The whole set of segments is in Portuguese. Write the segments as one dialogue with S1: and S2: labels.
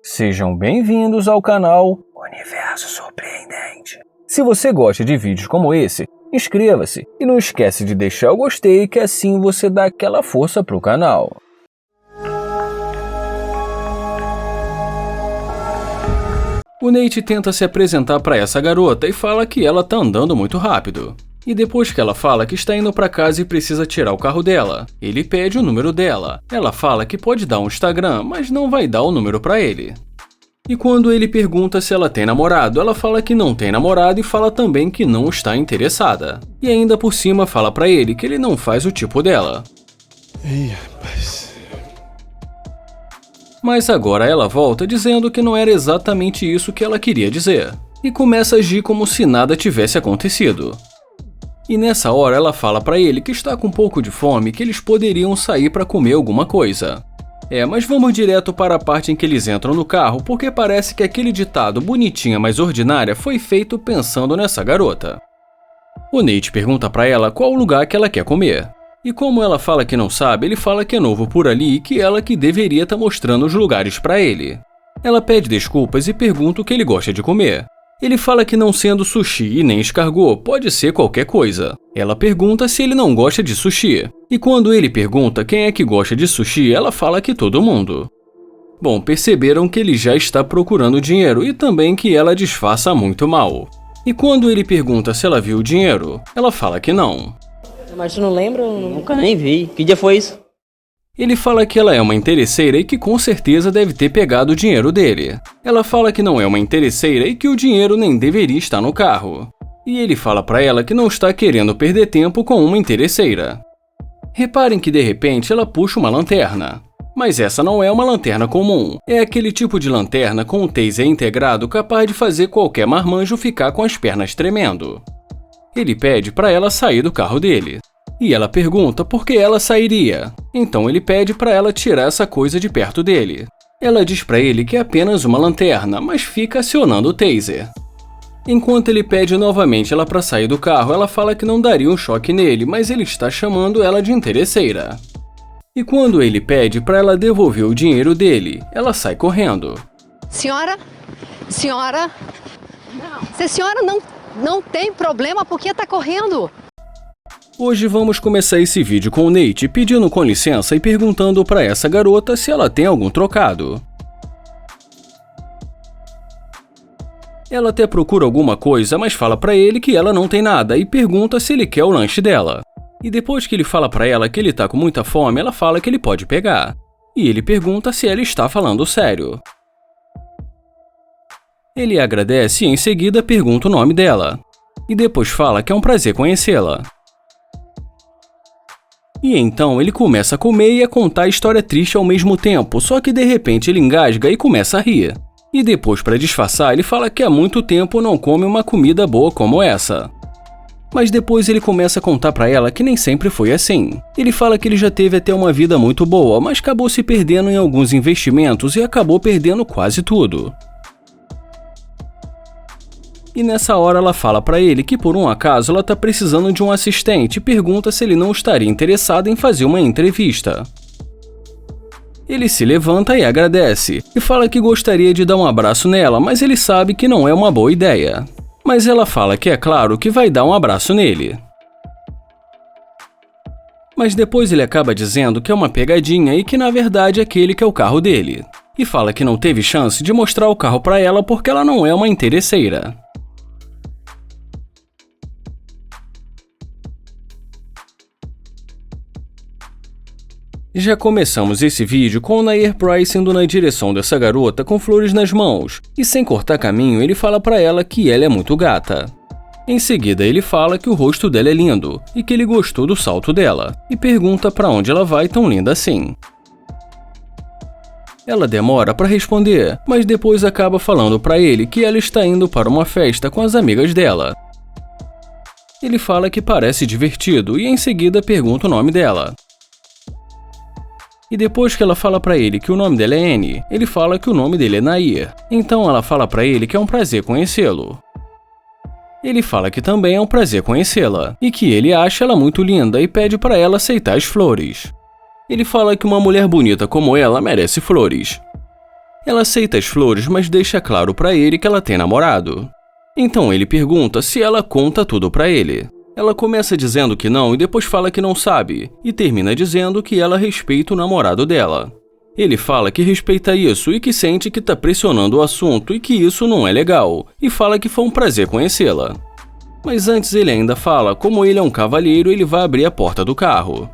S1: Sejam bem-vindos ao canal Universo Surpreendente. Se você gosta de vídeos como esse, inscreva-se e não esquece de deixar o gostei, que assim você dá aquela força pro canal. O Nate tenta se apresentar para essa garota e fala que ela tá andando muito rápido. E depois que ela fala que está indo para casa e precisa tirar o carro dela, ele pede o número dela. Ela fala que pode dar um Instagram, mas não vai dar o número para ele. E quando ele pergunta se ela tem namorado, ela fala que não tem namorado e fala também que não está interessada. E ainda por cima fala para ele que ele não faz o tipo dela.
S2: Ih, rapaz.
S1: Mas agora ela volta dizendo que não era exatamente isso que ela queria dizer. E começa a agir como se nada tivesse acontecido. E nessa hora ela fala pra ele que está com um pouco de fome e que eles poderiam sair pra comer alguma coisa. Mas vamos direto para a parte em que eles entram no carro, porque parece que aquele ditado bonitinha mas ordinária foi feito pensando nessa garota. O Nate pergunta pra ela qual o lugar que ela quer comer. E como ela fala que não sabe, ele fala que é novo por ali e que ela que deveria estar mostrando os lugares pra ele. Ela pede desculpas e pergunta o que ele gosta de comer. Ele fala que não sendo sushi e nem escargot, pode ser qualquer coisa. Ela pergunta se ele não gosta de sushi. E quando ele pergunta quem é que gosta de sushi, ela fala que todo mundo. Bom, perceberam que ele já está procurando dinheiro e também que ela disfarça muito mal. E quando ele pergunta se ela viu o dinheiro, ela fala que não.
S3: Mas tu não lembra?
S4: Nunca nem vi. Que dia foi isso?
S1: Ele fala que ela é uma interesseira e que com certeza deve ter pegado o dinheiro dele. Ela fala que não é uma interesseira e que o dinheiro nem deveria estar no carro. E ele fala pra ela que não está querendo perder tempo com uma interesseira. Reparem que de repente ela puxa uma lanterna. Mas essa não é uma lanterna comum. É aquele tipo de lanterna com um taser integrado capaz de fazer qualquer marmanjo ficar com as pernas tremendo. Ele pede pra ela sair do carro dele. E ela pergunta por que ela sairia. Então ele pede para ela tirar essa coisa de perto dele. Ela diz para ele que é apenas uma lanterna, mas fica acionando o taser. Enquanto ele pede novamente ela para sair do carro, ela fala que não daria um choque nele, mas ele está chamando ela de interesseira. E quando ele pede para ela devolver o dinheiro dele, ela sai correndo.
S5: Senhora? Senhora? Se a senhora não tem problema, por que está correndo?
S1: Hoje vamos começar esse vídeo com o Nate pedindo com licença e perguntando para essa garota se ela tem algum trocado. Ela até procura alguma coisa, mas fala para ele que ela não tem nada e pergunta se ele quer o lanche dela. E depois que ele fala para ela que ele tá com muita fome, ela fala que ele pode pegar. E ele pergunta se ela está falando sério. Ele agradece e em seguida pergunta o nome dela. E depois fala que é um prazer conhecê-la. E então ele começa a comer e a contar a história triste ao mesmo tempo, só que de repente ele engasga e começa a rir. E depois, para disfarçar, ele fala que há muito tempo não come uma comida boa como essa. Mas depois ele começa a contar para ela que nem sempre foi assim. Ele fala que ele já teve até uma vida muito boa, mas acabou se perdendo em alguns investimentos e acabou perdendo quase tudo. E nessa hora ela fala pra ele que por um acaso ela tá precisando de um assistente e pergunta se ele não estaria interessado em fazer uma entrevista. Ele se levanta e agradece, e fala que gostaria de dar um abraço nela, mas ele sabe que não é uma boa ideia. Mas ela fala que é claro que vai dar um abraço nele. Mas depois ele acaba dizendo que é uma pegadinha e que na verdade aquele que é o carro dele. E fala que não teve chance de mostrar o carro pra ela porque ela não é uma interesseira. Já começamos esse vídeo com o Nair Price indo na direção dessa garota com flores nas mãos, e sem cortar caminho ele fala pra ela que ela é muito gata. Em seguida ele fala que o rosto dela é lindo, e que ele gostou do salto dela, e pergunta pra onde ela vai tão linda assim. Ela demora pra responder, mas depois acaba falando pra ele que ela está indo para uma festa com as amigas dela. Ele fala que parece divertido e em seguida pergunta o nome dela. E depois que ela fala pra ele que o nome dela é Annie, ele fala que o nome dele é Nair. Então ela fala pra ele que é um prazer conhecê-lo. Ele fala que também é um prazer conhecê-la, e que ele acha ela muito linda e pede pra ela aceitar as flores. Ele fala que uma mulher bonita como ela merece flores. Ela aceita as flores, mas deixa claro pra ele que ela tem namorado. Então ele pergunta se ela conta tudo pra ele. Ela começa dizendo que não e depois fala que não sabe, e termina dizendo que ela respeita o namorado dela. Ele fala que respeita isso e que sente que tá pressionando o assunto e que isso não é legal, e fala que foi um prazer conhecê-la. Mas antes ele ainda fala como ele é um cavalheiro, ele vai abrir a porta do carro.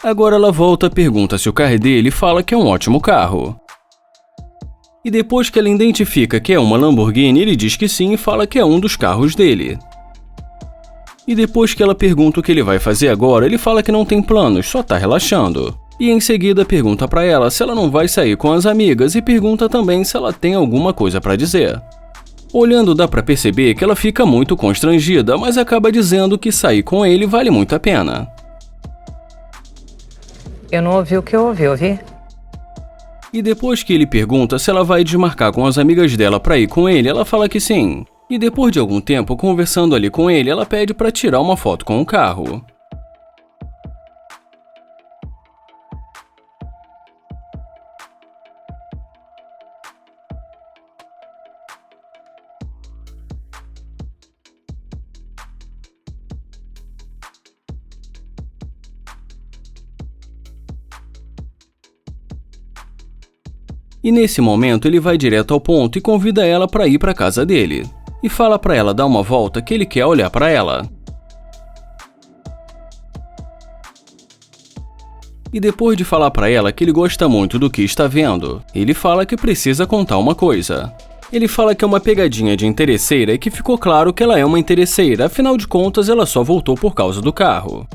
S1: Agora ela volta, pergunta se o carro é dele e fala que é um ótimo carro. E depois que ela identifica que é uma Lamborghini, ele diz que sim e fala que é um dos carros dele. E depois que ela pergunta o que ele vai fazer agora, ele fala que não tem planos, só tá relaxando. E em seguida pergunta pra ela se ela não vai sair com as amigas e pergunta também se ela tem alguma coisa pra dizer. Olhando dá pra perceber que ela fica muito constrangida, mas acaba dizendo que sair com ele vale muito a pena.
S3: Eu não ouvi o que eu ouvi?
S1: E depois que ele pergunta se ela vai desmarcar com as amigas dela pra ir com ele, ela fala que sim. E depois de algum tempo conversando ali com ele, ela pede pra tirar uma foto com o carro. E nesse momento ele vai direto ao ponto e convida ela para ir para casa dele. E fala para ela dar uma volta que ele quer olhar para ela. E depois de falar para ela que ele gosta muito do que está vendo, ele fala que precisa contar uma coisa. Ele fala que é uma pegadinha de interesseira e que ficou claro que ela é uma interesseira, afinal de contas ela só voltou por causa do carro.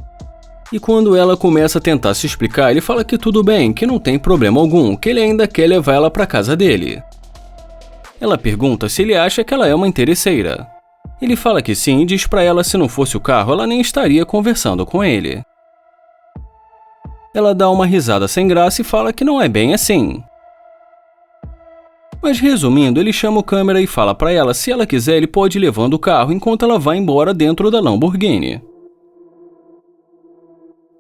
S1: E quando ela começa a tentar se explicar, ele fala que tudo bem, que não tem problema algum, que ele ainda quer levar ela para casa dele. Ela pergunta se ele acha que ela é uma interesseira. Ele fala que sim e diz para ela se não fosse o carro, ela nem estaria conversando com ele. Ela dá uma risada sem graça e fala que não é bem assim. Mas resumindo, ele chama o câmera e fala para ela se ela quiser ele pode ir levando o carro enquanto ela vai embora dentro da Lamborghini.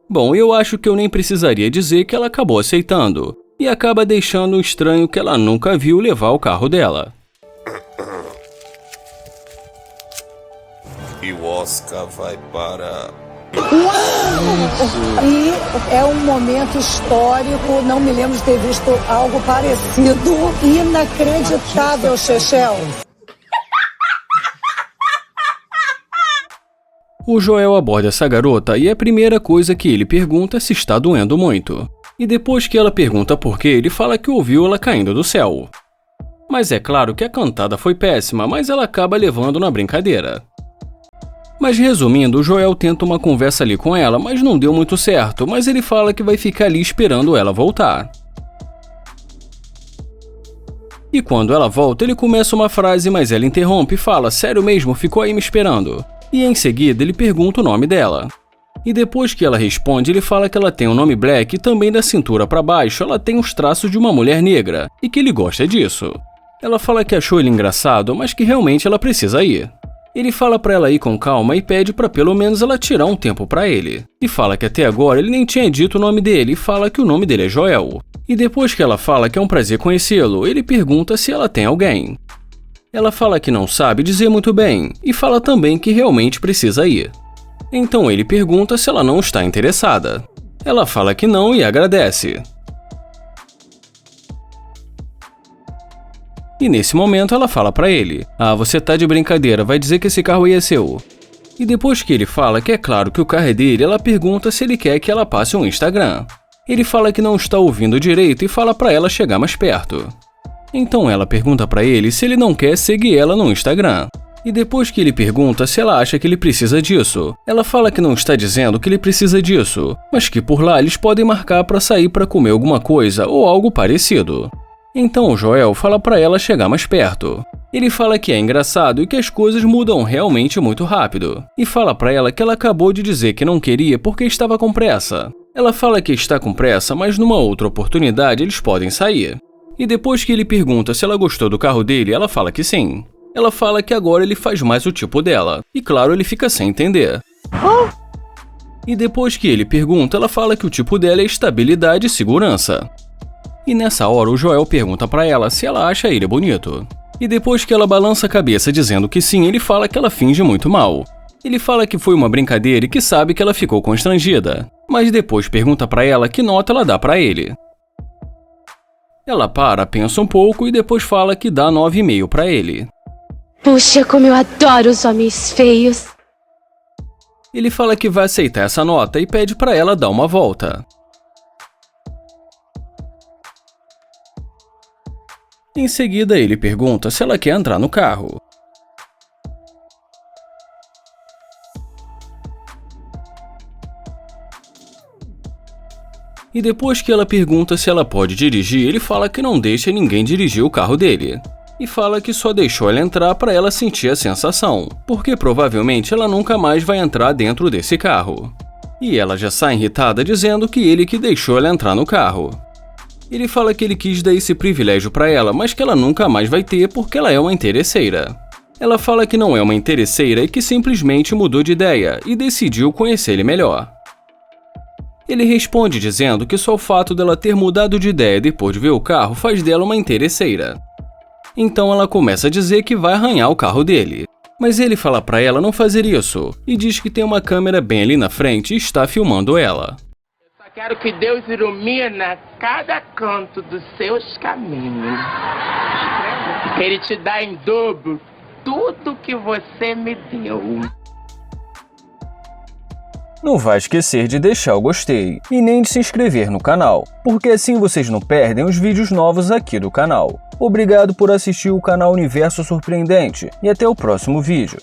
S1: Bom, eu acho que eu nem precisaria dizer que ela acabou aceitando, e acaba deixando um estranho que ela nunca viu levar o carro dela.
S6: E o Oscar vai para...
S7: E é um momento histórico, não me lembro de ter visto algo parecido. Inacreditável, Chechel.
S1: O Joel aborda essa garota e a primeira coisa que ele pergunta é se está doendo muito. E depois que ela pergunta por quê, ele fala que ouviu ela caindo do céu. Mas é claro que a cantada foi péssima, mas ela acaba levando na brincadeira. Mas resumindo, o Joel tenta uma conversa ali com ela, mas não deu muito certo, mas ele fala que vai ficar ali esperando ela voltar. E quando ela volta, ele começa uma frase, mas ela interrompe e fala: sério mesmo, ficou aí me esperando? E em seguida ele pergunta o nome dela. E depois que ela responde, ele fala que ela tem o nome Black e também da cintura para baixo ela tem os traços de uma mulher negra e que ele gosta disso. Ela fala que achou ele engraçado, mas que realmente ela precisa ir. Ele fala para ela ir com calma e pede para pelo menos ela tirar um tempo para ele. E fala que até agora ele nem tinha dito o nome dele e fala que o nome dele é Joel. E depois que ela fala que é um prazer conhecê-lo, ele pergunta se ela tem alguém. Ela fala que não sabe dizer muito bem, e fala também que realmente precisa ir. Então ele pergunta se ela não está interessada. Ela fala que não e agradece. E nesse momento ela fala pra ele: ah, você tá de brincadeira, vai dizer que esse carro aí é seu. E depois que ele fala que é claro que o carro é dele, ela pergunta se ele quer que ela passe um Instagram. Ele fala que não está ouvindo direito e fala pra ela chegar mais perto. Então ela pergunta pra ele se ele não quer seguir ela no Instagram. E depois que ele pergunta se ela acha que ele precisa disso, ela fala que não está dizendo que ele precisa disso, mas que por lá eles podem marcar pra sair pra comer alguma coisa ou algo parecido. Então o Joel fala pra ela chegar mais perto. Ele fala que é engraçado e que as coisas mudam realmente muito rápido. E fala pra ela que ela acabou de dizer que não queria porque estava com pressa. Ela fala que está com pressa, mas numa outra oportunidade eles podem sair. E depois que ele pergunta se ela gostou do carro dele, ela fala que sim. Ela fala que agora ele faz mais o tipo dela. E claro, ele fica sem entender. E depois que ele pergunta, ela fala que o tipo dela é estabilidade e segurança. E nessa hora o Joel pergunta pra ela se ela acha ele bonito. E depois que ela balança a cabeça dizendo que sim, ele fala que ela finge muito mal. Ele fala que foi uma brincadeira e que sabe que ela ficou constrangida. Mas depois pergunta pra ela que nota ela dá pra ele. Ela pensa um pouco e depois fala que dá 9,5 pra ele.
S8: Puxa, como eu adoro os homens feios.
S1: Ele fala que vai aceitar essa nota e pede pra ela dar uma volta. Em seguida, ele pergunta se ela quer entrar no carro. E depois que ela pergunta se ela pode dirigir, ele fala que não deixa ninguém dirigir o carro dele. E fala que só deixou ela entrar para ela sentir a sensação, porque provavelmente ela nunca mais vai entrar dentro desse carro. E ela já sai irritada dizendo que ele que deixou ela entrar no carro. Ele fala que ele quis dar esse privilégio para ela, mas que ela nunca mais vai ter porque ela é uma interesseira. Ela fala que não é uma interesseira e que simplesmente mudou de ideia e decidiu conhecer ele melhor. Ele responde dizendo que só o fato dela ter mudado de ideia depois de ver o carro faz dela uma interesseira. Então ela começa a dizer que vai arranhar o carro dele. Mas ele fala pra ela não fazer isso e diz que tem uma câmera bem ali na frente e está filmando ela.
S9: Só quero que Deus ilumina cada canto dos seus caminhos. Ele te dá em dobro tudo que você me deu.
S1: Não vai esquecer de deixar o gostei e nem de se inscrever no canal, porque assim vocês não perdem os vídeos novos aqui do canal. Obrigado por assistir o canal Universo Surpreendente e até o próximo vídeo.